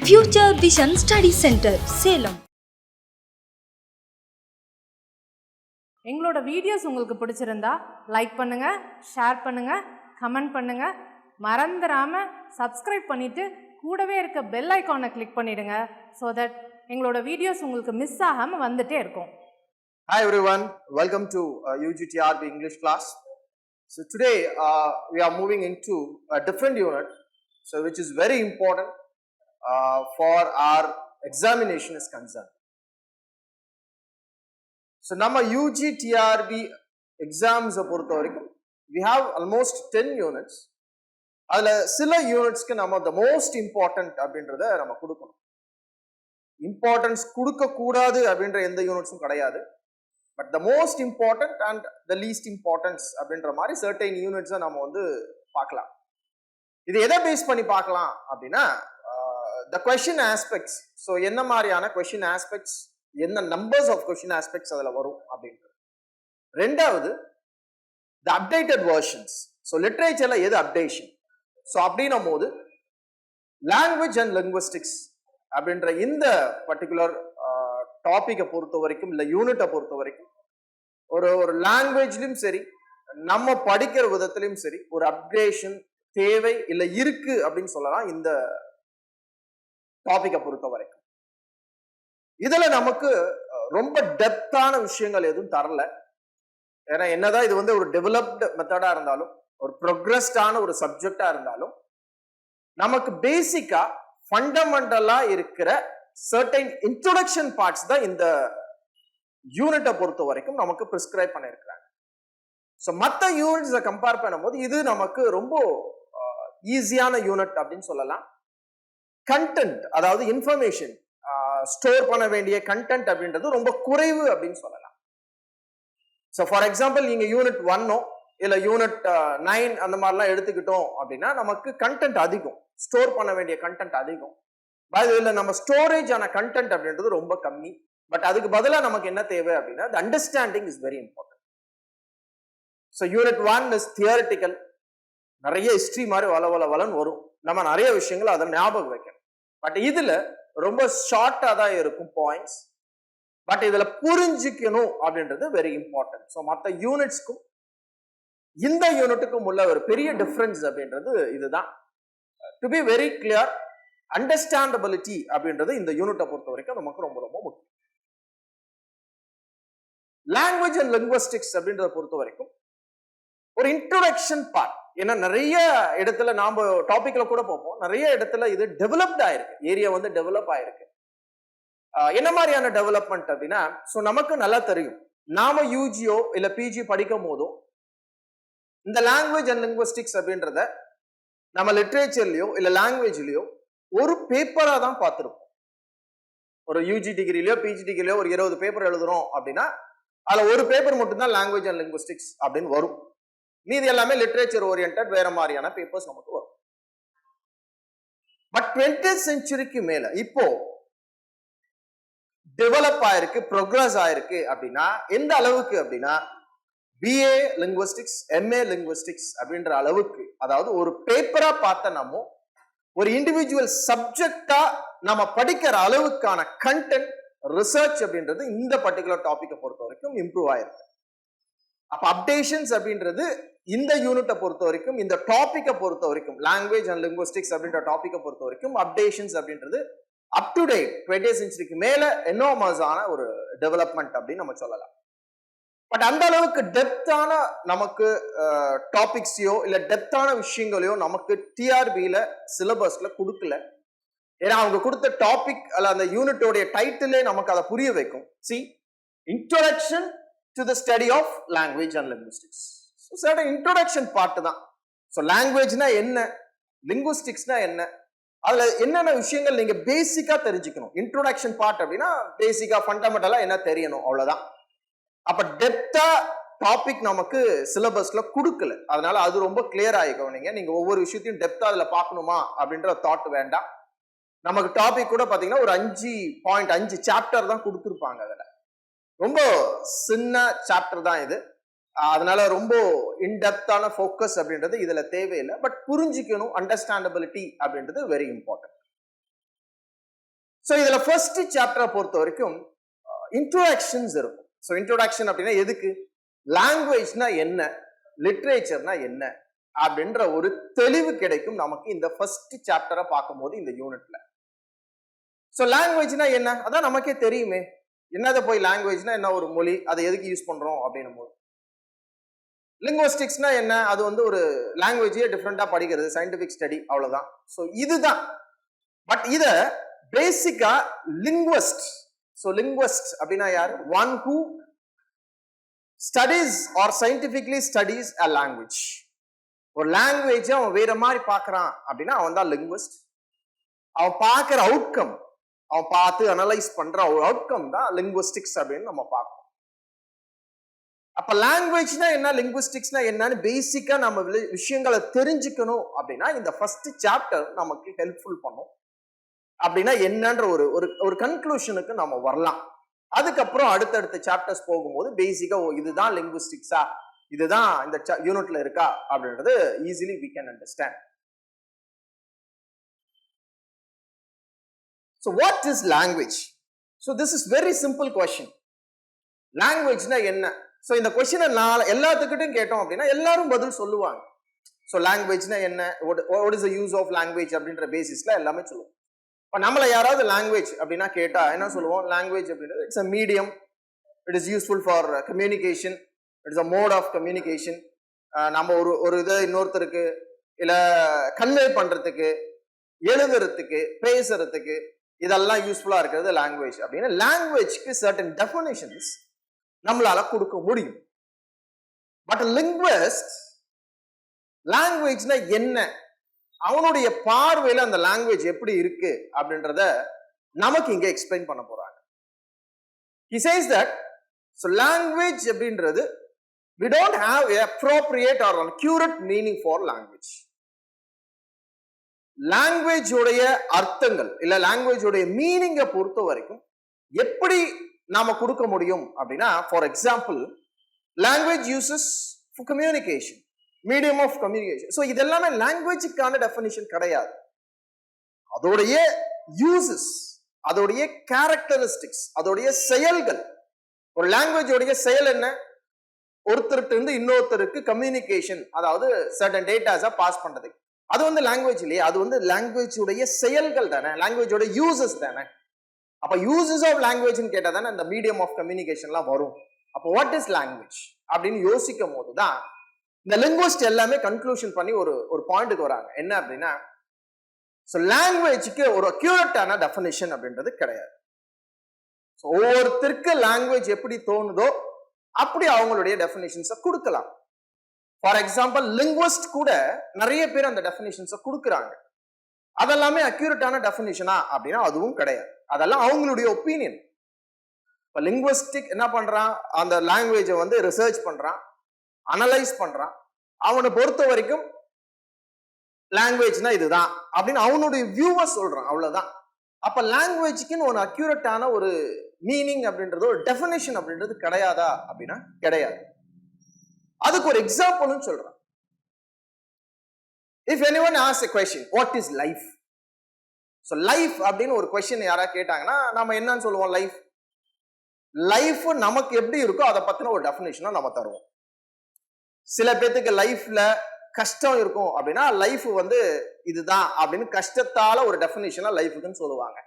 Future Vision Study Center, Salem. எங்களோட videos உங்களுக்கு பிடிச்சிருந்தா லைக் பண்ணுங்க, ஷேர் பண்ணுங்க, கமெண்ட் பண்ணுங்க. மறந்துடாம சப்ஸ்கிரைப் பண்ணிட்டு கூடவே இருக்க பெல் ஐகானை கிளிக் பண்ணிடுங்க. so that எங்களோட வீடியோஸ் உங்களுக்கு மிஸ் ஆகாம வந்துட்டே இருக்கும். Hi everyone, welcome to UGTRB English class. So today we are moving into a different unit, so which is very important for our examination is concerned. So nama UGTRB exams பொறுத்த வரைக்கும் we have almost 10 units. அதுல சில யூனிட்ஸ்க்கு நம்ம the most important அப்படின்றத நம்ம கொடுக்கணும். Importance கொடுக்க கூடாது அப்படின்ற எந்த யூனிட்ஸும் கிடையாது. But the most important and the least importance அப்படின்ற மாதிரி சர்டைன் யூனிட்ஸை நம்ம வந்து பார்க்கலாம். இது எதை பேஸ் பண்ணி பார்க்கலாம் அப்படின்னா த கொஸ்டின் ஆஸ்பெக்ட்ஸ். ஸோ என்ன மாதிரியான கொஸ்டின் ஆஸ்பெக்ட்ஸ், என்ன நம்பர்ஸ் ஆஃப் கொஸ்டின் ஆஸ்பெக்ட்ஸ் அதில் வரும் அப்படின்றது. ரெண்டாவது த அப்டேட்டட் வெர்ஷன்ஸ். ஸோ லிட்ரேச்சர்ல எது அப்டேஷன். ஸோ அப்படின்னும் போது லாங்குவேஜ் அண்ட் லிங்குவிஸ்டிக்ஸ் அப்படின்ற இந்த பர்டிகுலர் டாபிக்கை பொறுத்த வரைக்கும் இல்லை யூனிட்டை பொறுத்த வரைக்கும் ஒரு லாங்குவேஜ்லையும் சரி நம்ம படிக்கிற விதத்திலையும் சரி ஒரு அப்டேஷன் தேவை இல்லை இருக்கு அப்படின்னு சொல்லலாம். இந்த டாபிக்கை பொறுத்த வரைக்கும் இதுல நமக்கு ரொம்ப டெப்தான விஷயங்கள் எதுவும் தரல. ஏன்னா என்னதான் இது வந்து ஒரு டெவலப்டு மெத்தடா இருந்தாலும் ஒரு ப்ரோக்ரஸ்டான ஒரு சப்ஜெக்டா இருந்தாலும் நமக்கு பேசிக்கா ஃபண்டமெண்டலா இருக்கிற சர்டைன் இன்ட்ரோடக்ஷன் பார்ட்ஸ் தான் இந்த யூனிட்டை பொறுத்த வரைக்கும் நமக்கு பிரிஸ்கிரைப் பண்ணிருக்கிறாங்க. ஸோ மற்ற யூனிட்ஸை கம்பேர் பண்ணும்போது இது நமக்கு ரொம்ப ஈஸியான யூனிட் அப்படின்னு சொல்லலாம். கண்டென்ட், அதாவது இன்ஃபர்மேஷன் ஸ்டோர் பண்ண வேண்டிய கண்டென்ட் அப்படின்றது ரொம்ப குறைவு அப்படின்னு சொல்லலாம். ஸோ ஃபார் எக்ஸாம்பிள் நீங்க யூனிட் 1 இல்ல யூனிட் 9 அந்த மாதிரிலாம் எடுத்துக்கிட்டோம் அப்படின்னா நமக்கு கண்டென்ட் அதிகம், ஸ்டோர் பண்ண வேண்டிய கண்டென்ட் அதிகம். இதுல நம்ம ஸ்டோரேஜ் ஆன கண்டென்ட் அப்படின்றது ரொம்ப கம்மி. பட் அதுக்கு பதிலாக நமக்கு என்ன தேவை அப்படின்னா the understanding is very important. So unit 1 is theoretical. நிறைய ஹிஸ்டரி மாதிரி வளன்னு வரும். நம்ம நிறைய விஷயங்கள் அதை ஞாபகம் வைக்கணும். பட் இதுல ரொம்ப ஷார்ட்டா தான் இருக்கும் பாயிண்ட்ஸ். பட் இதுல புரிஞ்சுக்கணும் அப்படின்றது வெரி இம்பார்ட்டன்ட். ஸோ மற்ற யூனிட்ஸ்க்கும் இந்த யூனிட்டுக்கும் உள்ள ஒரு பெரிய டிஃபரன்ஸ் அப்படின்றது இதுதான். டு பி வெரி கிளியர், அண்டர்ஸ்டாண்டபிலிட்டி அப்படின்றது இந்த யூனிட்டை பொறுத்த வரைக்கும் நமக்கு ரொம்ப ரொம்ப முக்கியம். லாங்குவேஜ் அண்ட் லிங்குவிஸ்டிக்ஸ் அப்படின்றத பொறுத்த வரைக்கும் ஒரு இன்ட்ரோடக்ஷன் பார்ட். ஏன்னா நிறைய இடத்துல நாம டாபிக்ல கூட பார்ப்போம், நிறைய இடத்துல இது டெவலப்ட் ஆயிருக்கு, ஏரியா வந்து டெவலப் ஆயிருக்கு. என்ன மாதிரியான டெவலப்மெண்ட் அப்படின்னா, ஸோ நமக்கு நல்லா தெரியும், நாம யூஜியோ இல்ல பிஜி படிக்கும் போதோ இந்த லாங்குவேஜ் அண்ட் லிங்குவிஸ்டிக்ஸ் அப்படின்றத நம்ம லிட்ரேச்சர்லயோ இல்ல லாங்குவேஜ்லயோ ஒரு பேப்பரா தான் பார்த்திருப்போம். ஒரு யூஜி டிகிரிலயோ பிஜி டிகிரிலயோ ஒரு 20 பேப்பர் எழுதுறோம் அப்படின்னா அதுல ஒரு பேப்பர் மட்டும்தான் லாங்குவேஜ் அண்ட் லிங்குவிஸ்டிக்ஸ் அப்படின்னு வரும். மீதி எல்லாமே லிட்ரேச்சர் ஓரியன்டட் வேற மாதிரியான பேப்பர்ஸ் நமக்கு வரும். பட் 20th செஞ்சுரிக்கு மேல இப்போ டெவலப் ஆயிருக்கு, ப்ரோக்ரஸ் ஆயிருக்கு. அப்படின்னா எந்த அளவுக்கு அப்படின்னா பிஏ லிங்குவிஸ்டிக்ஸ், எம்ஏ லிங்குவிஸ்டிக்ஸ் அப்படின்ற அளவுக்கு, அதாவது ஒரு பேப்பரா பார்த்த நம்ம ஒரு இண்டிவிஜுவல் சப்ஜெக்டா நம்ம படிக்கிற அளவுக்கான கண்டென்ட் ரிசர்ச் அப்படின்றது இந்த பர்டிகுலர் டாபிக்கை பொறுத்த வரைக்கும் இம்ப்ரூவ் ஆயிருக்கு. அப்ப அப்டேஷன்ஸ் அப்படின்றது இந்த யூனிட்டை பொறுத்த வரைக்கும், இந்த டாபிக்கை பொறுத்த வரைக்கும், லாங்குவேஜ் அண்ட் லிங்குவிஸ்டிக்ஸ் அப்படின்ற டாபிக்கை பொறுத்த வரைக்கும் அப்டேஷன்ஸ் அப்படின்றது அப் டு டேட் 20th செஞ்சுரிக்கு மேல எனாமஸான ஒரு டெவலப்மெண்ட் அப்படின்னு நம்ம சொல்லலாம். பட் அந்த அளவுக்கு டெப்தான நமக்கு டாபிக்ஸையோ இல்ல டெப்தான விஷயங்களையோ நமக்கு டிஆர்பியில சிலபஸ்ல கொடுக்கல. ஏன்னா அவங்க கொடுத்த டாபிக் அல்ல அந்த யூனிட்டோடைய டைட்டிலே நமக்கு அதை புரிய வைக்கும். C, introduction to the study of language and linguistics. Introduction part தான். ஸோ லாங்குவேஜ்னா என்ன, லிங்குவிஸ்டிக்ஸ்னா என்ன, அதுல என்னென்ன விஷயங்கள் நீங்க பேசிக்கா தெரிஞ்சுக்கணும். இன்ட்ரோடக்ஷன் பார்ட் அப்படின்னா பேசிக்கா ஃபண்டமெண்டலா என்ன தெரியணும், அவ்வளவுதான். அப்ப டெப்தா டாபிக் நமக்கு சிலபஸ்ல கொடுக்கல. அதனால அது ரொம்ப கிளியர் ஆகிக்கோங்க. நீங்க ஒவ்வொரு விஷயத்தையும் டெப்தா அதுல பார்க்கணுமா அப்படின்ற தாட் வேண்டாம். நமக்கு டாபிக் கூட பாத்தீங்கன்னா ஒரு 5.5 சாப்டர் தான் கொடுத்துருப்பாங்க. அதுல ரொம்ப சின்ன சாப்டர் தான் இது. அதனால ரொம்ப இன்டெப்தான ஃபோக்கஸ் அப்படின்றது இதுல தேவையில்லை. பட் புரிஞ்சுக்கணும், அண்டர்ஸ்டாண்டபிலிட்டி அப்படின்றது வெரி இம்பார்ட்டன்ட். ஸோ இதுல ஃபர்ஸ்ட் சாப்டரை பொறுத்த வரைக்கும் இன்ட்ரோடக்ஷன்ஸ் இருக்கும். ஸோ இன்ட்ரோடக்ஷன் அப்படின்னா எதுக்கு, லாங்குவேஜ்னா என்ன, லிட்ரேச்சர்னா என்ன அப்படின்ற ஒரு தெளிவு கிடைக்கும் நமக்கு இந்த ஃபர்ஸ்ட் சாப்டரை பார்க்கும்போது இந்த யூனிட்ல. ஸோ லாங்குவேஜ்னா என்ன, அதான் நமக்கே தெரியுமே. என்னதை போய் லாங்குவேஜ்னா என்ன, ஒரு மொழி, அதை எதுக்கு யூஸ் பண்றோம் அப்படின்னும் போது. லிங்குவிஸ்டிக்ஸ்னா என்ன, அது வந்து ஒரு லாங்குவேஜே டிஃப்ரெண்டா படிக்கிறது, சயின்டிபிக் ஸ்டடி, அவ்வளவுதான். ஸோ இதுதான். பட் இத பேசிக்கா லிங்குவிஸ்ட். ஸோ லிங்குவிஸ்ட் அப்படின்னா யார், one who studies or scientifically studies a language. ஒரு லாங்குவேஜ் அவன் வேற மாதிரி பார்க்கறான் அப்படின்னா அவன் தான் லிங்குவிஸ்ட். அவன் பார்க்கிற அவுட்கம், அவன் பார்த்து அனலைஸ் பண்ற ஒரு அவுட்கம் தான் லிங்குவிஸ்டிக்ஸ் அப்படின்னு நம்ம பார்க்கணும். அப்ப லாங்குவேஜ்னா என்ன, லிங்குவிஸ்டிக்ஸ்னா என்னன்னு பேசிக்கா நம்ம விஷயங்களை தெரிஞ்சுக்கணும் அப்படின்னா இந்த ஃபர்ஸ்ட் சாப்டர் நமக்கு ஹெல்ப்ஃபுல் பண்ணும். அப்படின்னா என்னன்ற ஒரு கன்க்ளூஷனுக்கு நம்ம வரலாம். அதுக்கப்புறம் அடுத்தடுத்த சாப்டர்ஸ் போகும்போது பேசிக்கா இதுதான் லிங்குவிஸ்டிக்ஸா, இதுதான் இந்த யூனிட்ல இருக்கா அப்படின்றது easily we can understand. So what is language? So this is very simple question. லாங்குவேஜ்னா என்ன? ஸோ இந்த கொஸ்டினை நான் எல்லாத்துக்கிட்டையும் கேட்டோம் அப்படின்னா எல்லாரும் பதில் சொல்லுவாங்க. ஸோ லாங்குவேஜ்னா என்ன, what is the use of language அப்படின்ற பேசிஸ்ல எல்லாமே சொல்லுவோம். இப்போ நம்மள யாராவது லாங்குவேஜ் அப்படின்னா கேட்டா என்ன சொல்லுவோம், லாங்குவேஜ் அப்படின்றது it's a medium, it is useful for communication, it's a mode of communication. நம்ம ஒரு இதை இன்னொருத்தருக்கு இல்லை கன்வே பண்றதுக்கு, எழுதுறதுக்கு, பேசுறதுக்கு இதெல்லாம் யூஸ்ஃபுல்லா இருக்கிறது லாங்குவேஜ். அப்படின்னா லாங்குவேஜ்க்கு சர்டன் டெஃபினிஷன்ஸ் நம்மளால கொடுக்க முடியும். பட் லிங்குவிஸ்ட் லாங்குவேஜ்னா என்ன, அவனுடைய பார்வையில அந்த லாங்குவேஜ் எப்படி இருக்கு அப்படின்றத நமக்கு இங்க எக்ஸ்பிளைன் பண்ண போறாங்க. He says that so language அப்படின்றது we don't have a appropriate or accurate meaning for language. Language உடைய அர்த்தங்கள் இல்ல லாங்குவேஜ் உடைய மீனிங்கை பொறுத்த வரைக்கும் எப்படி நாம கொடுக்க முடியும் அப்படின்னா, for example language uses for communication, medium of communication. So இதெல்லாமே லாங்குவேஜுக்கான டெஃபினிஷன் கிடையாது. அதோடைய யூசஸ், அதோடைய கேரக்டரிஸ்டிக்ஸ், அதோடைய செயல்கள். ஒரு லாங்குவேஜோடைய செயல் என்ன, ஒருத்தருக்கு இருந்து இன்னொருத்தருக்கு கம்யூனிகேஷன், அதாவது சர்டன் டேட்டாஸா பாஸ் பண்றது. அது வந்து லாங்குவேஜ் இல்லையே, அது வந்து லாங்குவேஜ் உடைய செயல்கள் தானே, லாங்குவேஜோட யூசஸ் தானே. அப்ப யூசஸ் ஆஃப் லாங்குவேஜ்னு கேட்டா தானே அந்த மீடியம் ஆஃப் கம்யூனிகேஷன்லாம் வரும். அப்போ வாட் இஸ் லாங்குவேஜ் அப்படின்னு யோசிக்கும் போது தான் இந்த லிங்குவிஸ்ட் எல்லாமே கன்க்ளூஷன் பண்ணி ஒரு பாயிண்ட்டுக்கு வராங்க. என்ன அப்படின்னா, ஸோ லாங்குவேஜுக்கு ஒரு அக்யூரேட்டான டெஃபினிஷன் அப்படின்றது கிடையாது. ஒவ்வொருத்தருக்கு லாங்குவேஜ் எப்படி தோணுதோ அப்படி அவங்களுடைய டெஃபினிஷன்ஸை கொடுக்கலாம். ஃபார் எக்ஸாம்பிள் லிங்குவிஸ்ட் கூட நிறைய பேர் அந்த டெஃபினிஷன்ஸை கொடுக்குறாங்க. அதெல்லாமே அக்யூரேட்டான டெஃபினிஷனா அப்படின்னா அதுவும் கிடையாது. அதெல்லாம் அவங்களுடைய ஒப்பீனியன். இப்போ லிங்குவிஸ்டிக் என்ன பண்றான், அந்த லாங்குவேஜை வந்து ரிசர்ச் பண்றான், அனலைஸ் பண்றான். அவனை பொறுத்த வரைக்கும் லாங்குவேஜ்னா இதுதான் அப்படின்னு அவனுடைய வியூவை சொல்றான், அவ்வளவுதான். அப்ப லாங்குவேஜுக்குன்னு ஒரு அக்யூரேட்டான ஒரு மீனிங் அப்படின்றது, ஒரு டெஃபினிஷன் அப்படின்றது கிடையாதா அப்படின்னா கிடையாது. அதுக்கு ஒரு எக்ஸாம்பிள்னு சொல்றான். If anyone asks a question, what is life? So life அப்படின்னு ஒரு கொஸ்டின் யாரா கேட்டாங்கன்னா நம்ம என்னன்னு சொல்லுவோம், லைஃப். லைஃப் நமக்கு எப்படி இருக்கோ அதை பத்தின ஒரு டெஃபினிஷனை நம்ம தருவோம். சில பேத்துக்கு லைஃப்ல கஷ்டம் இருக்கும் அப்படின்னா லைஃப் வந்து இதுதான் அப்படின்னு கஷ்டத்தால ஒரு டெஃபினிஷனா லைஃபுக்குன்னு சொல்லுவாங்க.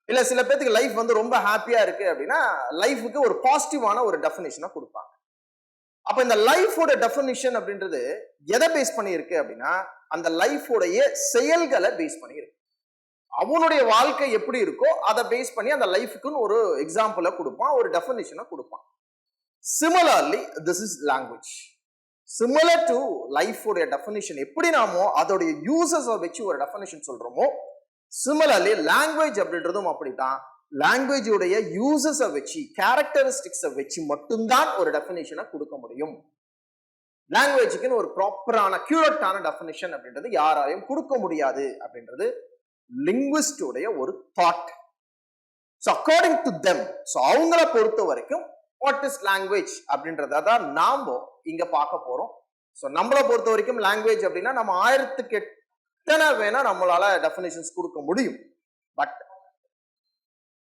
இல்ல சில பேத்துக்கு லைஃப் வந்து ரொம்ப ஹாப்பியா இருக்கு அப்படின்னா லைஃபுக்கு ஒரு பாசிட்டிவான ஒரு டெஃபினிஷனை கொடுப்பாங்க. அப்ப இந்த லைஃபோட டெஃபினிஷன் அப்படின்றது எதை பேஸ் பண்ணி இருக்கு அப்படின்னா அந்த லைஃபோடைய செயல்களை பேஸ் பண்ணி இருக்கு. அவனுடைய வாழ்க்கை எப்படி இருக்கோ அதை பேஸ் பண்ணி அந்த லைஃபுக்குன்னு ஒரு எக்ஸாம்பிளை கொடுப்பான், ஒரு டெஃபினிஷனை கொடுப்பான். Similarly this is language. Similar to லைஃபோடைய டெஃபினிஷன் எப்படி நாமோ அதோடைய யூசஸை வச்சு ஒரு டெஃபினிஷன் சொல்றோமோ, சிமிலர்லி லாங்குவேஜ் அப்படின்றதும் அப்படித்தான். லாங்குவேஜோடைய யூசஸை வச்சு, கேரக்டரிஸ்டிக்ஸை வச்சு மட்டும்தான் ஒரு டெஃபினிஷனை கொடுக்க முடியும். லாங்குவேஜுக்குன்னு ஒரு ப்ராப்பரான அக்யூரேட்டான டெஃபினிஷன் அப்படின்றது யாராலையும் கொடுக்க முடியாது அப்படின்றது லிங்குவிஸ்டோடைய ஒரு thought. So according to them, so அவங்கள பொறுத்த வரைக்கும் வாட் இஸ் லாங்குவேஜ் அப்படின்றத தான் நாம இங்க பார்க்க போறோம். ஸோ நம்மளை பொறுத்த வரைக்கும் லாங்குவேஜ் அப்படின்னா நம்ம 1000க்கு எத்தனை வேணா நம்மளால டெஃபினிஷன்ஸ் கொடுக்க முடியும். பட்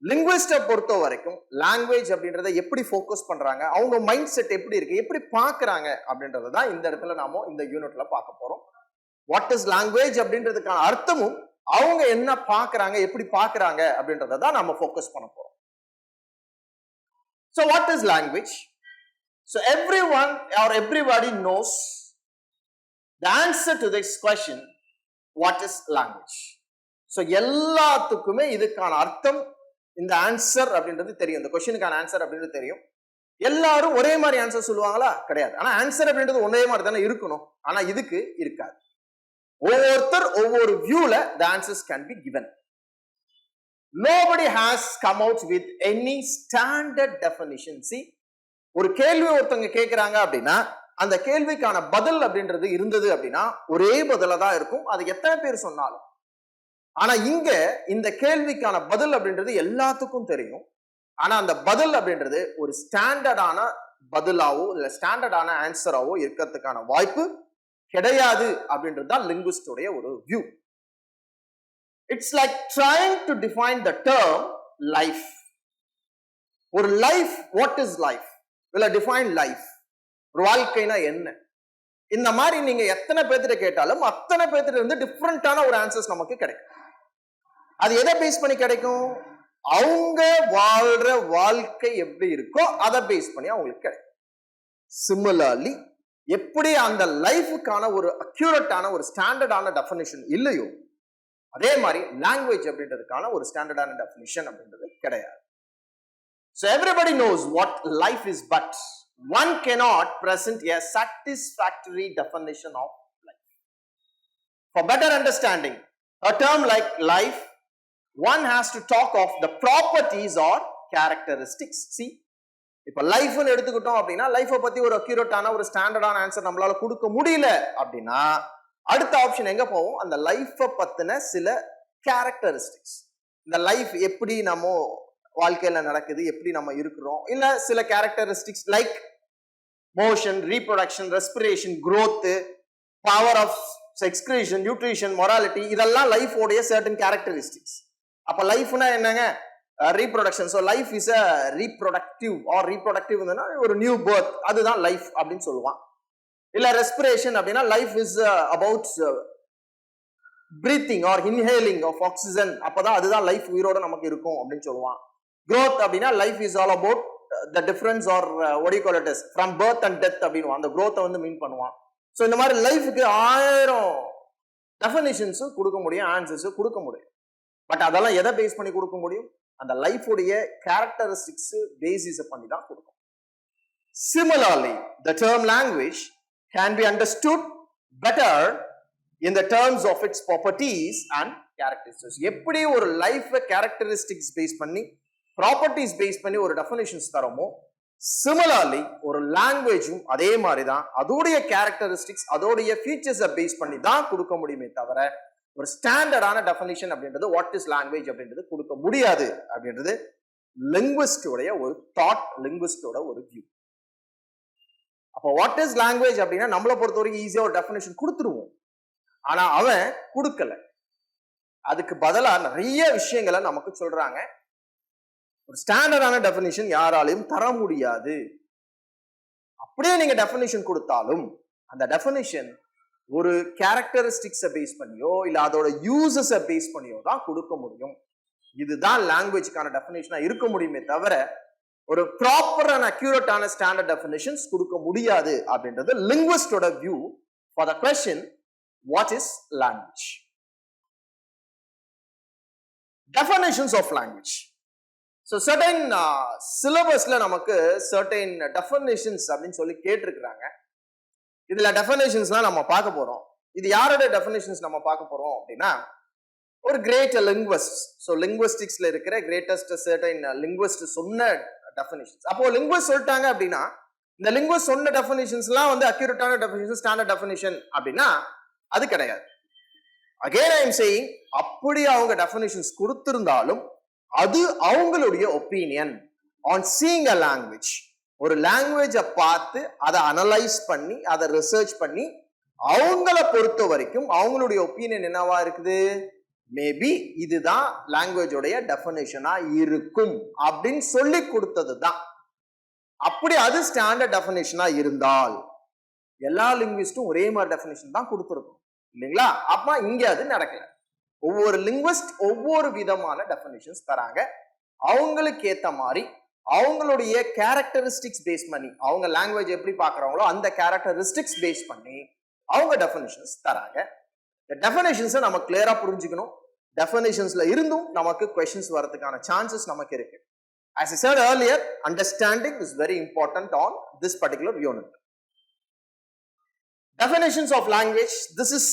லிங்குவிஸ்ட பொறுத்த வரைக்கும் லாங்குவேஜ் அப்படின்றத எப்படி ஃபோக்கஸ் பண்றாங்க, அவங்க மைண்ட் செட் எப்படி இருக்கு, எப்படி பாக்குறாங்க அப்படின்றத தான் இந்த இடத்துல நாம இந்த யூனிட்ல பார்க்க போறோம். வாட் இஸ் லாங்குவேஜ் அப்படின்றதுக்கான அர்த்தமும் அவங்க என்ன பாக்குறாங்க, எப்படி பாக்குறாங்க அப்படின்றத தான் நாம ஃபோக்கஸ் பண்ண போறோம். So what is language? So everyone or everybody knows the answer to this question, what is language? So எல்லாத்துக்குமே இதுக்கான அர்த்தம், இந்த ஆன்சர் அப்படின்றது தெரியும், இந்த கொஸ்டினுக்கான ஆன்சர் அப்படின்றது தெரியும். எல்லாரும் ஒரே மாதிரி ஆன்சர் சொல்லுவாங்களா? கிடையாது. ஆனா ஆன்சர் அப்படின்றது ஒரே மாதிரி தானே இருக்கணும். ஆனா இதுக்கு இருக்காது. ஒவ்வொருத்தர் ஒவ்வொரு வியூல the answers can be given. Nobody has come out with any standard definition. See, ஒரு கேள்வி ஒருத்தவங்க கேட்கிறாங்க அப்படின்னா அந்த கேள்விக்கான பதில் அப்படின்றது இருந்தது அப்படின்னா ஒரே பதிலா தான் இருக்கும், அது எத்தனை பேர் சொன்னாலும். ஆனா இங்க இந்த கேள்விக்கான பதில் அப்படின்றது எல்லாத்துக்கும் தெரியும். ஆனா அந்த பதில் அப்படின்றது ஒரு ஸ்டாண்டர்டான பதிலாவோ இல்ல ஸ்டாண்டர்டான ஆன்சராவோ இருக்கிறதுக்கான வாய்ப்பு கிடையாது அப்படின்றது தான் லிங்குவிஸ்டோடைய ஒரு view. It's like trying to define the term life. ஒரு life, what is life? Will I define life? ஒரு வாழ்க்கைனா என்ன? இந்த மாதிரி நீங்க எத்தனை பேர்த்திட்ட கேட்டாலும் அத்தனை பேர்த்திட்ட இருந்து டிஃப்ரெண்டான ஒரு ஆன்சர்ஸ் நமக்கு கிடைக்கும். அது எதை பேஸ் பண்ணி கிடைக்கும்? அவங்க வாழ்ற வாழ்க்கை எப்படி இருக்கோ அதை பேஸ் பண்ணி அவங்களுக்கு கிடைக்கும். சிமிலர்லி எப்படி அந்த லைஃபுக்கான ஒரு அக்யூரேட்டான ஒரு ஸ்டாண்டர்டான டெஃபினிஷன் இல்லையோ அதே மாதிரி லாங்குவேஜ் அப்படின்றதுக்கான ஒரு ஸ்டாண்டர்டான டெஃபினிஷன் அப்படின்றது கிடையாது. So everybody knows what life is, but one cannot present a satisfactory definition of life. For better understanding a term like life, one has to talk of the properties or characteristics. See, இப்ப லைஃப்னு எடுத்துக்கிட்டோம் அப்படின்னா லைஃபை பத்தி ஒரு அக்யூரேட்டான ஒரு ஸ்டாண்டர்டான answer நம்மளால கொடுக்க முடியல அப்படின்னா அடுத்த ஆப்ஷன் எங்க போவோம்? அந்த லைஃபை பத்தின சில கேரக்டரிஸ்டிக்ஸ், இந்த லைஃப் எப்படி நம்ம வாழ்க்கையில நடக்குது, எப்படி நம்ம இருக்கிறோம், இல்ல சில characteristics like motion, reproduction, respiration, growth, power of excretion, nutrition, morality, இதெல்லாம் லைஃப் உடைய சர்டன் கேரக்டரிஸ்டிக்ஸ். அப்ப லைஃப்னா என்னங்க? Reproduction. So life is a reproductive or reproductive ஒரு நியூ பர்த், அதுதான் லைஃப் அப்படின்னு சொல்லுவான். இல்ல ரெஸ்பிரேஷன் அப்படின்னா life is about breathing or inhaling of oxygen, அப்பதான் அதுதான் லைஃப், உயிரோட நமக்கு இருக்கும் அப்படின்னு சொல்லுவான். growth அப்படின்னா life is all about the difference or what do you call it as from birth and death அப்படின்னு அந்த growth வந்து மீன் பண்ணுவான். ஸோ இந்த மாதிரி லைஃபுக்கு 1000 டெஃபினிஷன்ஸ் கொடுக்க முடியும், ஆன்சர்ஸ் கொடுக்க முடியும். பட் அதெல்லாம் எதை பேஸ் பண்ணி கொடுக்க முடியும்? அந்த லைஃபுடைய கேரக்டரிஸ்டிக்ஸ் பேசிஸ் பண்ணி தான் கொடுக்கும். Similarly, the term language can be understood better in the terms of its properties and characteristics. எப்படி ஒரு லைஃப் கேரக்டரிஸ்டிக்ஸ் பேஸ் பண்ணி ப்ராப்பர்ட்டிஸ் பேஸ் பண்ணி ஒரு டெஃபினிஷன்ஸ் தரமோ சிமிலர்லி ஒரு லாங்குவேஜும் அதே மாதிரி தான் அதோடைய கேரக்டரிஸ்டிக்ஸ் அதோடைய ஃபீச்சர்ஸை பேஸ் பண்ணி தான் கொடுக்க முடியுமே தவிர ஒரு ஸ்டாண்டர்டான டெஃபினிஷன் அப்படின்றது வாட் இஸ் லாங்குவேஜ் அப்படின்றது கொடுக்க முடியாது அப்படின்றது லிங்குவிஸ்டோடைய ஒரு தாட், லிங்குவிஸ்டோட ஒரு வியூ. அப்போ வாட் இஸ் லாங்குவேஜ் அப்படின்னா நம்மளை பொறுத்த வரைக்கும் ஈஸியா ஒரு டெஃபினிஷன் கொடுத்துருவோம். ஆனா அவன் கொடுக்கல, அதுக்கு பதிலா நிறைய விஷயங்களை நமக்கு சொல்றாங்க. ஒரு ஸ்டாண்டர்டான டெஃபினிஷன் யாராலையும் தர முடியாது. அப்படியே நீங்க டெஃபினிஷன் கொடுத்தாலும் அந்த டெஃபினிஷன் ஒரு கேரக்டரிஸ்டிக்ஸை பேஸ் பண்ணியோ இல்ல அதோட யூசஸை பேஸ் பண்ணியோ தான் கொடுக்க முடியும். இதுதான் லாங்குவேஜ்க்கான டெஃபினிஷனா இருக்க முடியுமே தவிர ஒரு ப்ராப்பர் அண்ட் அக்யூரேட்டான ஸ்டாண்டர்ட் டெஃபினிஷன்ஸ் கொடுக்க முடியாது அப்படின்றது லிங்குவிஸ்டோட view for the question what is language. Definitions of language. So certain சிலபஸ்ல நமக்கு சர்டைன் டெஃபினிஷன்ஸ் அப்படின்னு சொல்லி கேட்டிருக்கிறாங்க. இதுல டெஃபினிஷன்ஸ்லாம் நம்ம பார்க்க போறோம். இது யாரோட டெஃபினிஷன்ஸ் நம்ம பார்க்க போறோம் அப்படின்னா ஒரு கிரேட் லிங்குவிஸ்ட். ஸோ லிங்குவிஸ்டிக்ஸ்ல இருக்கிற கிரேட்டஸ்ட் சர்டைன் லிங்குவிஸ்ட் சொன்ன டெஃபினிஷன்ஸ். அப்போ லிங்குவிஸ்ட் சொல்லிட்டாங்க அப்படின்னா இந்த லிங்குவிஸ்ட் சொன்ன டெஃபினிஷன்ஸ்லாம் வந்து அக்யூரேட்டான டெஃபினிஷன், ஸ்டாண்டர்ட் டெஃபினிஷன் அப்படின்னா அது கிடையாது. அகைன் ஐ எம் சேயிங், அப்படி அவங்க டெஃபினிஷன்ஸ் கொடுத்திருந்தாலும் அது அவங்களுடைய opinion on seeing a language. ஒரு லாங்குவேஜை பார்த்து அதை அனலைஸ் பண்ணி அதை ரிசர்ச் பண்ணி அவங்கள பொறுத்த வரைக்கும் அவங்களுடைய ஒப்பீனியன் என்னவா இருக்குது? மேபி இதுதான் லாங்குவேஜோடைய டெஃபினேஷனா இருக்கும் அப்படின்னு சொல்லி கொடுத்தது தான். அப்படி அது ஸ்டாண்டர்ட் டெஃபினேஷனா இருந்தால் எல்லா லிங்குவிஸ்டும் ஒரே மாதிரி டெஃபினேஷன் தான் கொடுத்துருக்கும் இல்லைங்களா? அப்ப இங்க அது நடக்கல. ஒவ்வொரு லிங்குவிஸ்ட் ஒவ்வொரு விதமான டெஃபினேஷன்ஸ் தராங்க. அவங்களுக்கு ஏத்த மாதிரி அவங்களுடைய கேரக்டரிஸ்டிக்ஸ் பேஸ் பண்ணி, அவங்க லாங்குவேஜ் எப்படி பாக்குறாங்களோ அந்த கேரக்டரிஸ்டிக்ஸ் பேஸ் பண்ணி அவங்க டெஃபினேஷன்ஸ் தராங்க. இந்த டெஃபினேஷன்ஸை நம்ம கிளியரா புரிஞ்சுக்கணும். டெஃபினேஷன்ஸ்ல இருந்தும் நமக்கு கொஸ்டின்ஸ் வரதுக்கான சான்சஸ் நமக்கு இருக்கு. As I said earlier, understanding is very important on this particular unit. Definitions of language. This is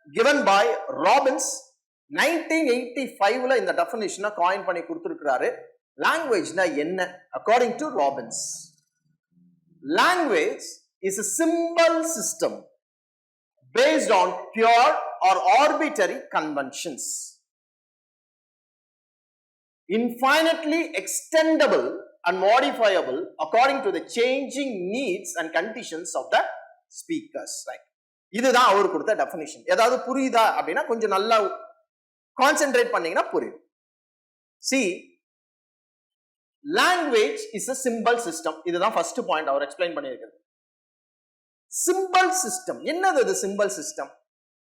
given by Robbins. 1985ல இந்த டெஃபினிஷனை காயின் பண்ணி கொடுத்திருக்கிறாரு. லாங்குவேஜ்னா என்ன? According to Robbins, language is a symbol system based on pure or arbitrary conventions, infinitely extendable and modifiable according to the changing needs and conditions of the speakers. Right? இதுதான் அவர் கொடுத்த definition. ஏதாவது புரியுதா அப்படின்னா கொஞ்சம் நல்லா கான்சென்ட்ரேட் பண்ணீங்கன்னா புரியும். See, language is a symbol system. இதுதான் ஃபர்ஸ்ட் பாயிண்ட் அவர் எக்ஸ்பிளைன் பண்ணியிருக்கிறது. சிம்பிள் சிஸ்டம் என்னது? அது சிம்பிள் சிஸ்டம்.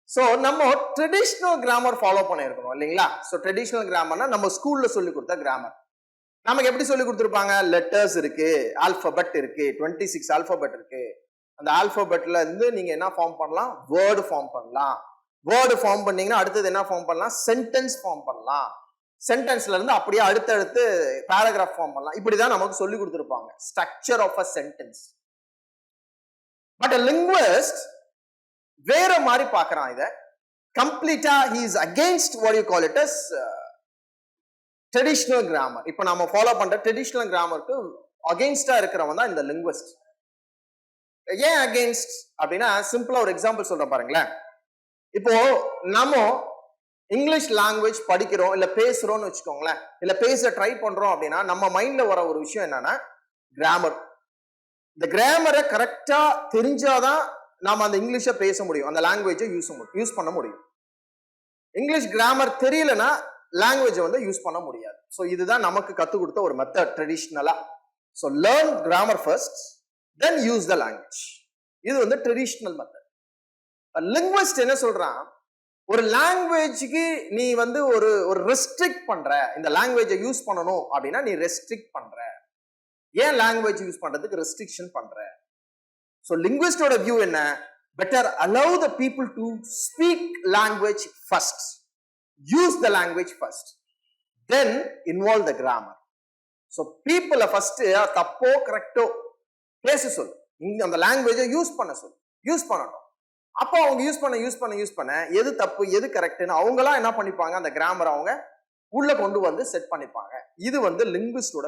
சோ நம்ம ட்ரெடிஷனல் கிராமர் ஃபாலோ பண்ணியிருக்கணும் இல்லைங்களா? சோ ட்ரெடிஷனல் கிராமர்னா நம்ம ஸ்கூல்ல சொல்லி கொடுத்த கிராமர். நமக்கு எப்படி சொல்லி கொடுத்துருப்பாங்க? லெட்டர்ஸ் இருக்கு, ஆல்பபெட் இருக்கு, 26 ஆல்பபெட் இருக்கு. அந்த ஆல்பபெட்ல இருந்து நீங்க என்ன ஃபார்ம் பண்ணலாம்? வேர்டு ஃபார்ம் பண்ணலாம். வேர்டு ஃபார்ம் பண்ணீங்கன்னா அடுத்தது என்ன ஃபார்ம் பண்ணலாம்? சென்டென்ஸ் ஃபார்ம் பண்ணலாம். சென்டென்ஸ்ல இருந்து அப்படியே அடுத்தடுத்து பேராகிராஃப் ஃபார்ம் பண்ணலாம். இப்படிதான் நமக்கு சொல்லி கொடுத்துருப்பாங்க structure of a sentence. But linguist வேற மாதிரி பார்க்கறான். இத கம்ப்ளீட்டா he is against what you call it as traditional grammar. இப்போ நாம ஃபாலோ பண்ற ட்ரெடிஷனல் கிராமருக்கு அகைன்ஸ்டா இருக்கிறவன் தான் இந்த லிங்குவிஸ்ட். ஏன் அகைன்ஸ்ட் அப்படின்னா சிம்பிளா ஒரு எக்ஸாம்பிள் சொல்றேன் பாருங்களேன். இப்போ நம்ம இங்கிலீஷ் லாங்குவேஜ் படிக்கிறோம் இல்ல பேசுறோம்னு வச்சுக்கோங்களேன், இல்ல பேச ட்ரை பண்றோம் அப்படின்னா நம்ம மைண்ட்ல வர ஒரு விஷயம் என்னன்னா கிராமர். இந்த கிராமரை கரெக்டா தெரிஞ்சாதான் நாம அந்த இங்கிலீஷை பேச முடியும், அந்த லாங்குவேஜை யூஸ் பண்ண முடியும். இங்கிலீஷ் கிராமர் தெரியலன்னா லாங்குவேஜை வந்து யூஸ் பண்ண முடியாது. ஸோ இதுதான் நமக்கு கற்றுக் கொடுத்த ஒரு மெத்தட் ட்ரெடிஷ்னலா. So learn grammar first, then use the language. இது வந்து ட்ரெடிஷ்னல் மெத்தட். லிங்குவிஸ்ட் என்ன சொல்றான்? ஒரு லாங்குவேஜுக்கு நீ வந்து ஒரு ரெஸ்ட்ரிக்ட் பண்ற, இந்த லாங்குவேஜை யூஸ் பண்ணணும் அப்படின்னா நீ ரெஸ்ட்ரிக்ட் பண்ற. ஏன் லாங்குவேஜ் யூஸ் பண்றதுக்கு ரெஸ்ட்ரிக்ஷன் பண்ற? ஸோ லிங்குவிஸ்டோட வியூ என்ன? Better allow the people to speak language first, use the language first, then involve the grammar. So பீப்புளை ஃபர்ஸ்ட் தப்போ கரெக்டோ பேச சொல்லு, இங்க அந்த லாங்குவேஜை யூஸ் பண்ண சொல்லு, யூஸ் பண்ணணும். அப்போ அவங்க யூஸ் பண்ண எது தப்பு எது கரெக்ட்னு அவங்களாம் என்ன பண்ணிப்பாங்க? அந்த கிராமர் அவங்க உள்ள கொண்டு வந்து செட் பண்ணிப்பாங்க. இது வந்து லிங்குவிஸ்டோட.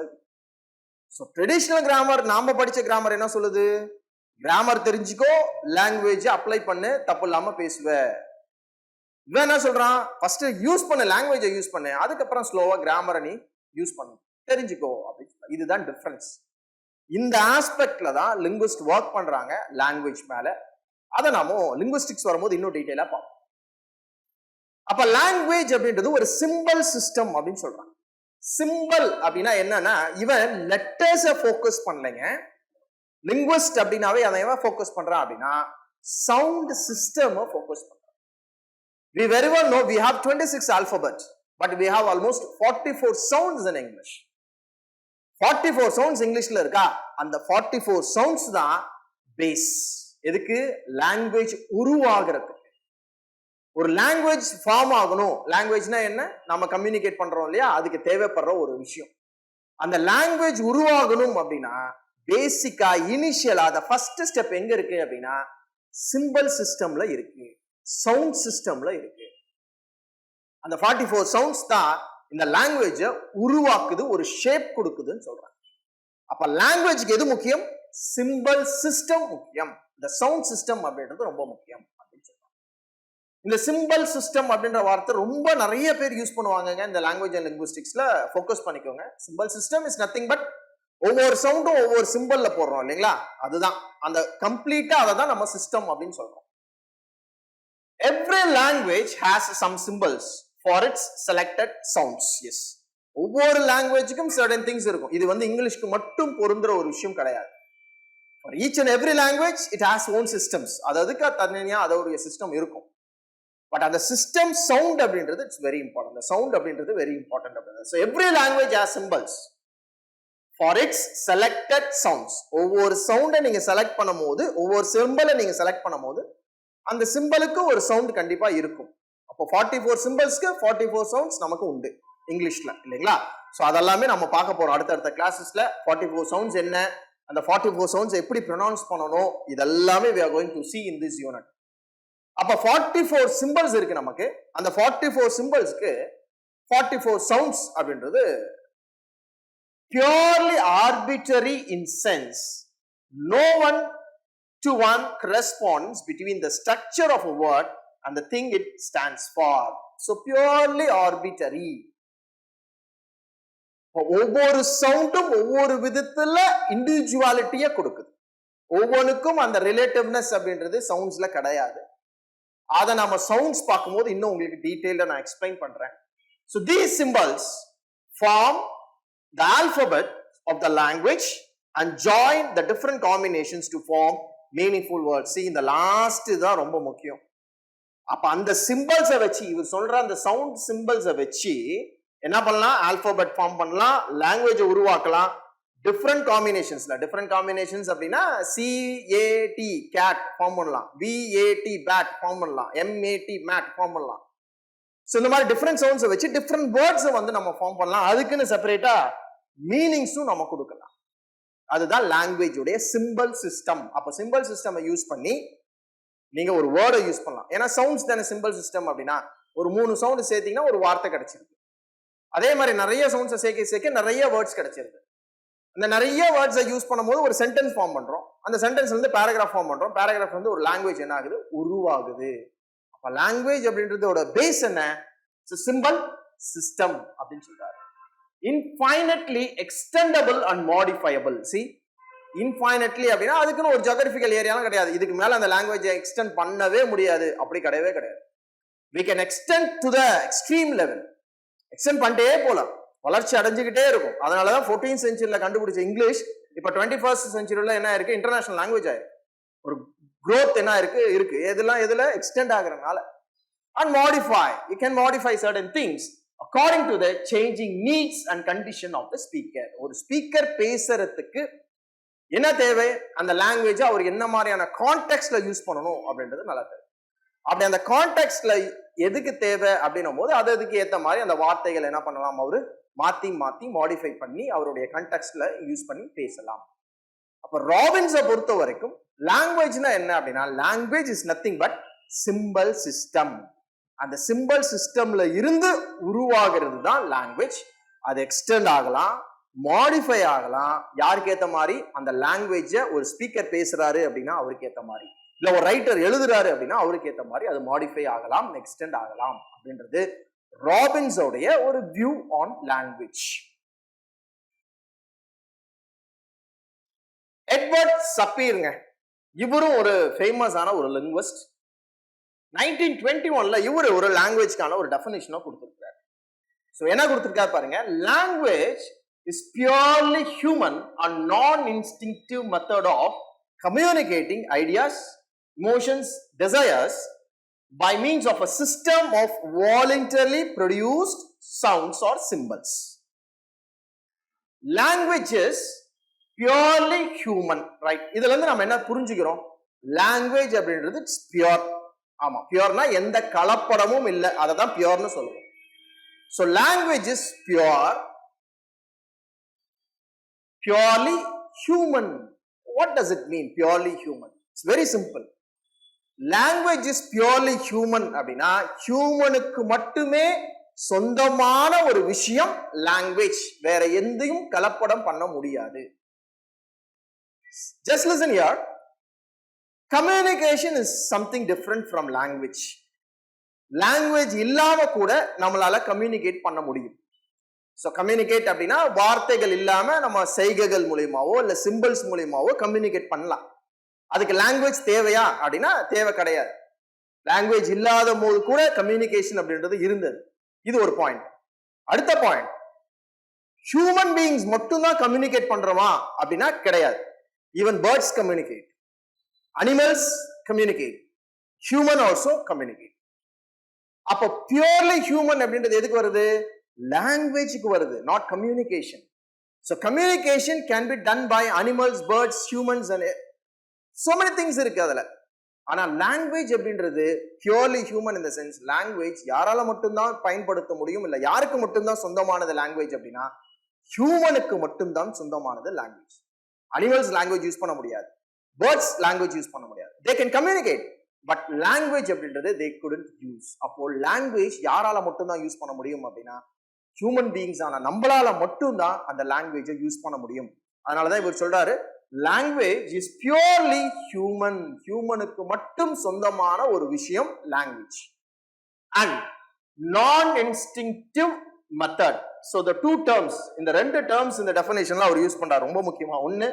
ஸோ ட்ரெடிஷனல் கிராமர், நாம படிச்ச கிராமர் என்ன சொல்லுது? கிராமர் தெரிஞ்சுக்கோ, லாங்குவேஜ் அப்ளை பண்ணு, தப்பு இல்லாம பேசுவ. இவன் என்ன சொல்றான்? ஃபர்ஸ்ட் யூஸ் பண்ண, லாங்குவேஜை யூஸ் பண்ணு, அதுக்கப்புறம் ஸ்லோவா கிராமரை நீ யூஸ் பண்ணு, தெரிஞ்சுக்கோ அப்படின்னு. இதுதான் டிஃபரன்ஸ். இந்த ஆஸ்பெக்ட்ல தான் லிங்குவிஸ்ட் ஒர்க் பண்றாங்க லாங்குவேஜ் மேல. அதை நாம லிங்குவிஸ்டிக்ஸ் வரும்போது இன்னும் டீடைலா பார்ப்போம். அப்ப லாங்குவேஜ் அப்படின்றது ஒரு சிம்பிள் சிஸ்டம் அப்படின்னு சொல்றாங்க. சிம்பிள் அப்படின்னா என்னன்னா, இவன் லெட்டர்ஸை ஃபோக்கஸ் பண்ணலைங்க. லிங்குவிஸ்ட் அப்படின்னாவே அதை எவன் ஃபோக்கஸ் பண்றான் அப்படின்னா சவுண்ட் சிஸ்டம் ஃபோக்கஸ் பண்றான். We very well know we have 26 alphabet, but we have almost 44 sounds in English. 44 sounds இங்கிலீஷ்ல இருக்கா? அந்த 44 sounds தான் பேஸ். எதுக்கு? லாங்குவேஜ் உருவாகிறதுக்கு. ஒரு லாங்குவேஜ் ஃபார்ம் ஆகணும். லாங்குவேஜ்னா என்ன? நம்ம கம்யூனிகேட் பண்றோம் இல்லையா, அதுக்கு தேவைப்படுற ஒரு விஷயம். அந்த லாங்குவேஜ் உருவாகணும் அப்படின்னா பேசிக்கா இனிஷியலா அந்த ஃபர்ஸ்ட் ஸ்டெப் எங்க இருக்கு அப்படின்னா சிம்பிள் சிஸ்டம்ல இருக்கு, சவுண்ட் சிஸ்டம்ல இருக்கு. அந்த 44 சவுண்ட்ஸ் தான் இந்த லாங்குவேஜை உருவாக்குது, ஒரு ஷேப் கொடுக்குதுன்னு சொல்றாங்க. அப்ப லாங்குவேஜ்க்கு எது முக்கியம்? சிம்பிள் சிஸ்டம் முக்கியம். இந்த சவுண்ட் சிஸ்டம் அப்படின்றது ரொம்ப முக்கியம் அப்படின்னு சொல்றாங்க. இந்த சிம்பிள் சிஸ்டம் அப்படின்ற வார்த்தை ரொம்ப நிறைய பேர் யூஸ் பண்ணுவாங்க இந்த லாங்குவேஜ் அண்ட் லிங்குவிஸ்டிக்ஸ்ல. ஃபோக்கஸ் பண்ணிக்கோங்க. Simple system is nothing but ஒவ்வொரு சவுண்டும் ஒவ்வொரு சிம்பிள்ல போடுறோம் இல்லைங்களா, அதுதான் அந்த கம்ப்ளீட்டா அதை தான் நம்ம சிஸ்டம் அப்படின்னு சொல்றோம். Every language has some symbols for its selected sounds. Yes. ஒவ்வொரு லாங்குவேஜுக்கும் certain things இருக்கும். இது வந்து இங்கிலீஷ்க்கு மட்டும் பொருந்துற ஒரு விஷயம் கிடையாது. For each and every language it has own systems. அதுக்கு தனியா அதோடைய சிஸ்டம் இருக்கும். பட் அந்த சிஸ்டம் சவுண்ட் அப்படின்றது இட்ஸ் வெரி இம்பார்ட்டன்ட். அந்த சவுண்ட் அப்படின்றது வெரி இம்பார்ட்டன்ட் அப்படின்றது. So every language has symbols for its selected sounds. ஒவ்வொரு சவுண்டை நீங்க செலக்ட் பண்ணும்போது, ஒவ்வொரு சிம்பலை நீங்க செலக்ட் பண்ணும்போது அந்த சிம்பலுக்கு ஒரு சவுண்ட் கண்டிப்பா இருக்கும். அப்போ 44 சிம்பல்ஸ்க்கு 44 சவுண்ட்ஸ் நமக்கு உண்டு இங்கிலீஷ்ல, இல்லைங்களா? ஸோ அதெல்லாமே நம்ம பார்க்க போறோம் அடுத்தடுத்த கிளாஸஸ்ல. 44 சவுண்ட்ஸ் என்ன, அந்த 44 சவுண்ட்ஸ் எப்படி ப்ரொனவுன்ஸ் பண்ணணும், இதெல்லாமே we are going to see in this unit. அப்ப 44 சிம்பல்ஸ் இருக்கு நமக்கு. அந்த 44 சிம்பல்ஸ்க்கு 44 சவுண்ட்ஸ் அப்படின்றது purely arbitrary in sense. No one to one corresponds between the structure of a word and the thing it stands for. So purely arbitrary. ஒவ்வொரு சவுண்டும் ஒவ்வொரு விதத்துல இண்டிவிஜுவாலிட்டியை கொடுக்குது. ஒவ்வொன்றுக்கும் அந்த ரிலேட்டிவ்னஸ் அப்படின்றது சவுண்ட்ஸ்ல கிடையாது. அதை நம்ம சவுண்ட்ஸ் பார்க்கும்போது இன்னும் உங்களுக்கு டீடைல்டா நான் எக்ஸ்பிளைன் பண்றேன். So these symbols form the alphabet of the language and join the different combinations to form meaningful words. See, இந்த லாஸ்ட் தான் ரொம்ப முக்கியம். அப்ப அந்த சிம்பிள்ஸை வச்சு, இவர் சொல்ற அந்த சவுண்ட் சிம்பிள்ஸை வச்சு என்ன பண்ணலாம், ஆல்பபெட் ஃபார்ம் பண்ணலாம், லாங்குவேஜை உருவாக்கலாம். டிஃப்ரெண்ட் காம்பினேஷன்ஸ்ல, டிஃப்ரெண்ட் காம்பினேஷன்ஸ் அப்படின்னா CAT கேட் ஃபார்ம் பண்ணலாம், BAT பேட் ஃபார்ம் பண்ணலாம், MAT மேட் ஃபார்ம் பண்ணலாம். ஸோ இந்த மாதிரி டிஃப்ரெண்ட் சவுண்ட்ஸை வச்சு டிஃப்ரெண்ட் வேர்ட்ஸை வந்து நம்ம ஃபார்ம் பண்ணலாம். அதுக்குன்னு செப்பரேட்டா மீனிங்ஸும் நம்ம கொடுக்கலாம். அதுதான் லாங்குவேஜ் உடைய சிம்பிள் சிஸ்டம். அப்ப சிம்பிள் சிஸ்டம் யூஸ் பண்ணி நீங்க ஒரு வேர்டை யூஸ் பண்ணலாம். ஏன்னா சவுண்ட்ஸ் தானே சிம்பிள் சிஸ்டம். அப்படின்னா ஒரு 3 சவுண்ட் சேர்த்தீங்கன்னா ஒரு வார்த்தை கிடைச்சிருக்கு. அதே மாதிரி நிறைய சவுண்ட்ஸை சேர்க்க நிறைய வேர்ட்ஸ் கிடைச்சிருக்கு. அந்த நிறைய வேர்ட்ஸை யூஸ் பண்ணும்போது ஒரு சென்டென்ஸ் ஃபார்ம் பண்றோம். அந்த சென்டென்ஸ் வந்து பேராகிராஃப் ஃபார்ம் பண்றோம். பேராகிராஃப் வந்து ஒரு லாங்குவேஜ் என்ன ஆகுது, உருவாகுது. அப்ப லாங்குவேஜ் அப்படின்றதோட பேஸ் என்ன, சிம்பிள் சிஸ்டம் அப்படின்னு சொல்றாரு. Infinitely extendable and modifiable. See, infinitely அப்படின்னா அதுக்குன்னு ஒரு ஜியோகிராபிக்கல் ஏரியாலாம் கிடையாது. இதுக்கு மேல அந்த லாங்குவேஜை எக்ஸ்டெண்ட் பண்ணவே முடியாது, அப்படி கிடையவே கிடையாது. We can extend to the extreme level. Extend பண்ணிட்டே போலாம், வளர்ச்சி அடைஞ்சுக்கிட்டே இருக்கும். அதனாலதான் 14th செஞ்சுரியில கண்டுபிடிச்ச இங்கிலீஷ் இப்ப 21st செஞ்சுரியில என்ன இருக்கு, இன்டர்நேஷனல் லாங்குவேஜ் ஆயிருக்கு. ஒரு growth என்ன இருக்கு எதெல்லாம் எதுல extend ஆகுறதுனால. And modify, you can modify certain things according to the changing needs and condition of the speaker. ஒரு ஸ்பீக்கர் பேசுறதுக்கு என்ன தேவை, அந்த லாங்குவேஜ் அவர் என்ன மாதிரியான கான்டெக்ட்ல யூஸ் பண்ணணும் அப்படின்றது நல்லா தெரியும். அப்படி அந்த கான்டெக்ட்ல எதுக்கு தேவை அப்படின்னும் போது அதுக்கு ஏற்ற மாதிரி அந்த வார்த்தைகள் என்ன பண்ணலாம், அவரு மாத்தி மாடிஃபை பண்ணி அவருடைய கான்டெக்ட்ல யூஸ் பண்ணி பேசலாம். அப்ப ராபின்ஸை பொறுத்த வரைக்கும் லாங்குவேஜ்னா என்ன அப்படின்னா, language is nothing but simple system. அந்த சிம்பிள் சிஸ்டம்ல இருந்து உருவாகிறது தான் லாங்குவேஜ். அது எக்ஸ்டெண்ட் ஆகலாம், மாடிஃபை ஆகலாம், யாருக்கு ஏத்த மாதிரி. அந்த லாங்குவேஜை ஒரு ஸ்பீக்கர் பேசுறாரு அப்படின்னா அவருக்கு ஏத்த மாதிரி, இல்ல ஒரு ரைட்டர் எழுதுறாரு அப்படின்னா அவருக்கு ஏத்த மாதிரி அது மாடிஃபை ஆகலாம், எக்ஸ்டெண்ட் ஆகலாம் அப்படின்றது ராபின்ஸோடைய ஒரு வியூ ஆன் லாங்குவேஜ். எட்வர்ட் சப்பீருங்க, இவரும் ஒரு ஃபேமஸான ஒரு லிங்குவிஸ்ட். 1921ல இவரு ஒரு லாங்குவேஜ்க்கான ஒரு டெஃபினிஷனை கொடுத்திருக்காரு. சோ என்ன கொடுத்திருக்காரு பாருங்க, language is purely human and non-instinctive method of communicating ideas, emotions, desires by means of a system of voluntarily produced sounds or symbols. Language is purely human, right? இதுல இருந்து நம்ம என்ன புரிஞ்சுக்கிறோம், லாங்குவேஜ் அப்படின்றது இட்ஸ் பியூர். ஆமா, பியூர்னா எந்த கலப்படமும் இல்லை, அதை தான் பியூர்னு சொல்லுவோம். So language is purely human. What does it mean, purely human? It's very simple. Language is purely human அப்படின்னா ஹியூமனுக்கு மட்டுமே சொந்தமான ஒரு விஷயம் லாங்குவேஜ். வேற எந்தையும் கலப்படம் பண்ண முடியாது. Just listen here. Communication is something different from language. Language இல்லாம கூட நம்மளால கம்யூனிகேட் பண்ண முடியும். ஸோ கம்யூனிகேட் அப்படின்னா வார்த்தைகள் இல்லாம நம்ம செய்கைகள் மூலியமாவோ இல்ல சிம்பிள்ஸ் மூலியமாவோ கம்யூனிகேட் பண்ணலாம். அதுக்கு லாங்குவேஜ் தேவையா அப்படின்னா தேவை கிடையாது. லாங்குவேஜ் இல்லாத போது கூட கம்யூனிகேஷன் அப்படின்றது இருந்தது. இது ஒரு பாயிண்ட். அடுத்த பாயிண்ட், ஹியூமன் பீயிங்ஸ் மட்டும்தான் கம்யூனிகேட் பண்றோமா அப்படின்னா கிடையாது. Even birds communicate, animals communicate, human also communicate. அப்போ பியூர்லி ஹியூமன் அப்படின்றது எதுக்கு வருது? லாங்குவேஜுக்கு வருது, not communication. So communication can be done by animals, birds, humans and so many things இருக்கு அதுல. ஆனா லாங்குவேஜ் அப்படின்றது purely human in the sense, language யாரால மட்டும்தான் பயன்படுத்த முடியும், இல்ல யாருக்கு மட்டும்தான் சொந்தமானது லாங்குவேஜ் அப்படின்னா ஹியூமனுக்கு மட்டும்தான் சொந்தமானது லாங்குவேஜ். அனிமல்ஸ் லாங்குவேஜ் யூஸ் பண்ண முடியாது, பேர்ட்ஸ் லாங்குவேஜ் யூஸ் பண்ண முடியாது. They can communicate, but language அப்படின்றது தே couldn't யூஸ். அப்போ லாங்குவேஜ் யாரால மட்டும்தான் யூஸ் பண்ண முடியும் அப்படின்னா ஹியூமன் பீயிங்ஸ் ஆன நம்மளால மட்டும்தான் அந்த லாங்குவேஜை யூஸ் பண்ண முடியும். அதனாலதான் இவர் சொல்றாரு லாங்குவேஜ் இஸ் பியூர்லி ஹியூமன், ஹியூமனுக்கு மட்டும் சொந்தமான ஒரு விஷயம் language. And non instinctive method. So the two terms, இந்த ரெண்டு டேர்ம்ஸ் இந்த டெஃபினேஷன்ல அவர் யூஸ் பண்றாரு ரொம்ப முக்கியமா. ஒன்னு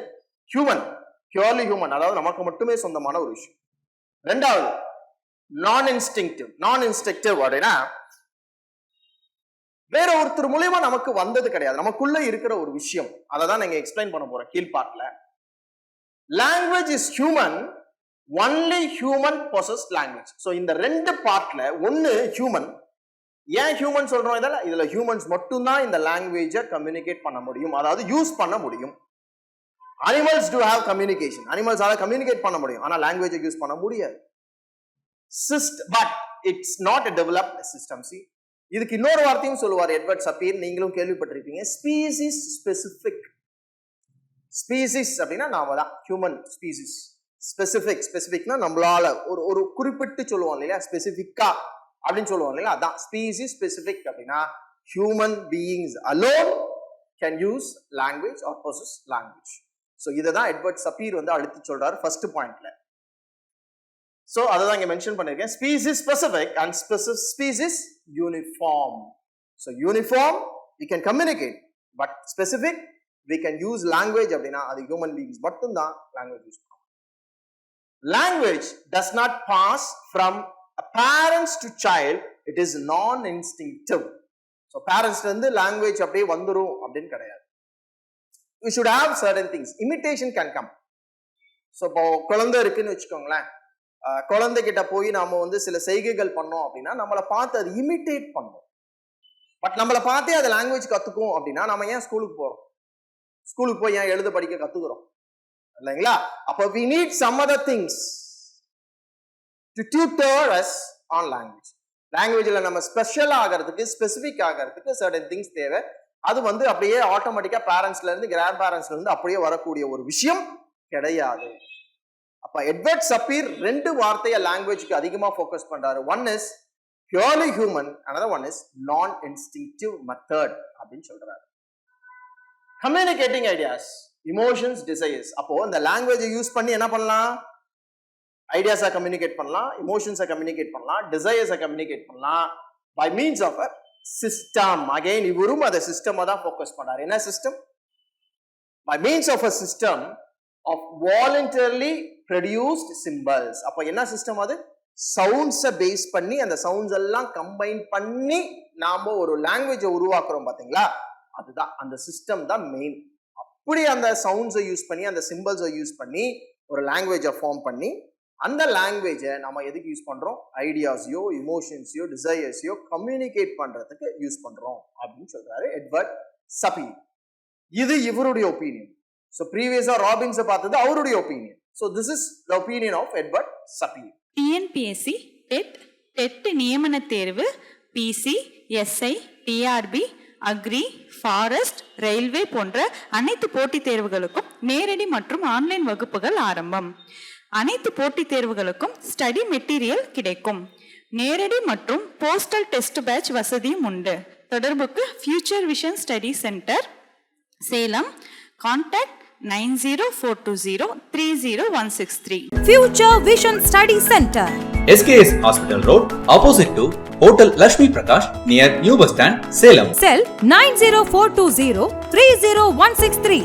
ஹியூமன், பியூர்லி ஹியூமன், அதாவது நமக்கு மட்டுமே சொந்தமான ஒரு விஷயம். ரெண்டாவது நான் இன்ஸ்டிங்டிவ். நான் இன்ஸ்டிங்டிவ் அப்படின்னா வேற ஒருத்தர் மூலியமா நமக்கு வந்தது கிடையாது, நமக்குள்ள இருக்கிற ஒரு விஷயம். அதை தான் நீங்க எக்ஸ்பிளைன் பண்ண போறேன் கீழ்பார்ட்ல. Language is human, only human possess language. So இந்த ரெண்டு பார்ட்ல ஒன்னு ஹியூமன். ஏன் ஹியூமன் சொல்றோம்? இதுல ஹியூமன்ஸ் மட்டும்தான் இந்த லாங்குவேஜை கம்யூனிகேட் பண்ண முடியும், அதாவது யூஸ் பண்ண முடியும். அனிமல்ஸ் டு ஹேவ் கம்யூனிகேஷன், அனிமல்ஸால கம்யூனிகேட் பண்ண முடியும், ஆனா லாங்குவேஜை யூஸ் பண்ண முடியாது. But it's not a developed system. See, இதுக்கு இன்னொரு வார்த்தையும் சொல்லுவார் எட்வர்ட் சப்பீர், நீங்களும் கேள்விப்பட்டிருப்பீங்க, ஸ்பீசிஸ் ஸ்பெசிபிக். ஸ்பீசிஸ் அப்படின்னா நாம தான் ஹியூமன் ஸ்பீசிஸ். ஸ்பெசிபிக், ஸ்பெசிபிக்னா நம்மளால ஒரு குறிப்பிட்டு சொல்லுவோம் இல்லையா, ஸ்பெசிபிக்கா அப்படின்னு சொல்லுவோம் இல்லையா, அதான் ஸ்பீசிஸ் ஸ்பெசிபிக். அப்படின்னா human beings alone can use language or possess language. So இதை தான் எட்வர்ட் சப்பீர் வந்து அடுத்து சொல்றாரு ஃபர்ஸ்ட் பாயிண்ட்ல. ஸோ அதை தான் இங்க மென்ஷன் பண்ணிருக்கேன். Species specific and species uniform. So uniform we can communicate, but specific we can use language அப்படின்னா அது ஹியூமன் பீயிங்ஸ் மட்டும்தான் லாங்குவேஜ் யூஸ் பண்ணுவாங்க. Language does not pass from parents to child, it is non-instinctive. So பேரண்ட்ஸ்ல இருந்து language அப்படியே வந்துரும் அப்படின்னு கிடையாது. we should have certain things. imitation can come. So இப்போ குழந்தை இருக்குன்னு வச்சுக்கோங்களேன், குழந்தைகிட்ட போய் நாம வந்து சில செய்கைகள் பண்ணோம் அப்படின்னா நம்மளை பார்த்து அது இமிட்டேட் பண்ணும். பட் நம்மளை பார்த்தே அது லாங்குவேஜ் கத்துக்கும் அப்படின்னா நம்ம ஏன் ஸ்கூலுக்கு போறோம்? ஸ்கூலுக்கு போய் ஏன் எழுத படிக்க கத்துக்கிறோம் இல்லைங்களா? அப்போ we need some other things to tutor us on language. லாங்குவேஜ்ல நம்ம ஸ்பெஷல் ஆகிறதுக்கு, ஸ்பெசிபிக் ஆகிறதுக்கு certain things தேவை. அது வந்து அப்படியே ஆட்டோமேட்டிக்கா பேரண்ட்ஸ்ல இருந்து, கிராண்ட் பேரண்ட்ஸ்ல இருந்து அப்படியே வரக்கூடிய ஒரு விஷயம் கிடையாது. அப்ப எட்வர்ட் சப்பீர் ரெண்டு வார்த்தையை லாங்குவேஜ்க்கு அதிகமா ஃபோக்கஸ் பண்றாரு. One is purely human, another one is நான் இன்ஸ்டிங்டிவ் மெத்தட் அப்படின்னு சொல்றாரு. Communicating ideas, emotions, desires. அப்போ இந்த லாங்குவேஜை யூஸ் பண்ணி என்ன பண்ணலாம்? ஐடியாஸை கம்யூனிகேட் பண்ணலாம், இமோஷன்ஸை கம்யூனிகேட் பண்ணலாம், டிசைர்ஸை கம்யூனிகேட் பண்ணலாம் by means of a system. Again இவரும் அதை சிஸ்டமா தான் ஃபோக்கஸ் பண்றாரு. என்ன system? By means of a system of voluntarily produced symbols. அப்போ என்ன சிஸ்டம்? அது சவுண்ட்ஸை பேஸ் பண்ணி அந்த சவுண்ட்ஸ் எல்லாம் கம்பைன் பண்ணி நாம ஒரு லாங்குவேஜை உருவாக்குறோம் பாத்தீங்களா, அதுதான் அந்த சிஸ்டம் தான் மெயின். அப்படி அந்த சவுண்ட்ஸை யூஸ் பண்ணி, அந்த சிம்பல்ஸை யூஸ் பண்ணி ஒரு லாங்குவேஜை ஃபார்ம் பண்ணி அந்த லாங்குவேஜை நம்ம எதுக்கு யூஸ் பண்றோம்? ஐடியாஸையோ, இமோஷன்ஸையோ, டிசைர்ஸையோ கம்யூனிகேட் பண்றதுக்கு யூஸ் பண்றோம் அப்படின்னு சொல்றாரு எட்வர்ட் சப்பீர். இது இவருடைய ஒப்பீனியன். So previously Robbins பார்த்தது அவருடைய opinion. So this is the opinion of Edward Sapir. TNPSC, TET நியமன தேர்வு, PC, SI, TRB, agri, forest, railway போன்ற அனைத்து போட்டித் தேர்வுகளுக்கும் நேரடி மற்றும் ஆன்லைன் வகுப்புகள் ஆரம்பம். அனைத்து போட்டித் தேர்வுகளுக்கும் ஸ்டடி மெட்டீரியல் கிடைக்கும். நேரடி மற்றும் போஸ்டல் டெஸ்ட் பேட்ச் வசதியும் உண்டு. தொடர்புக்கு future vision study centre, Salem. Contact 9042030163. Future Vision Study Center, SKS Hospital Road, opposite to Hotel Lakshmi Prakash, near New Bus Stand, Salem. Cell 90420 30163.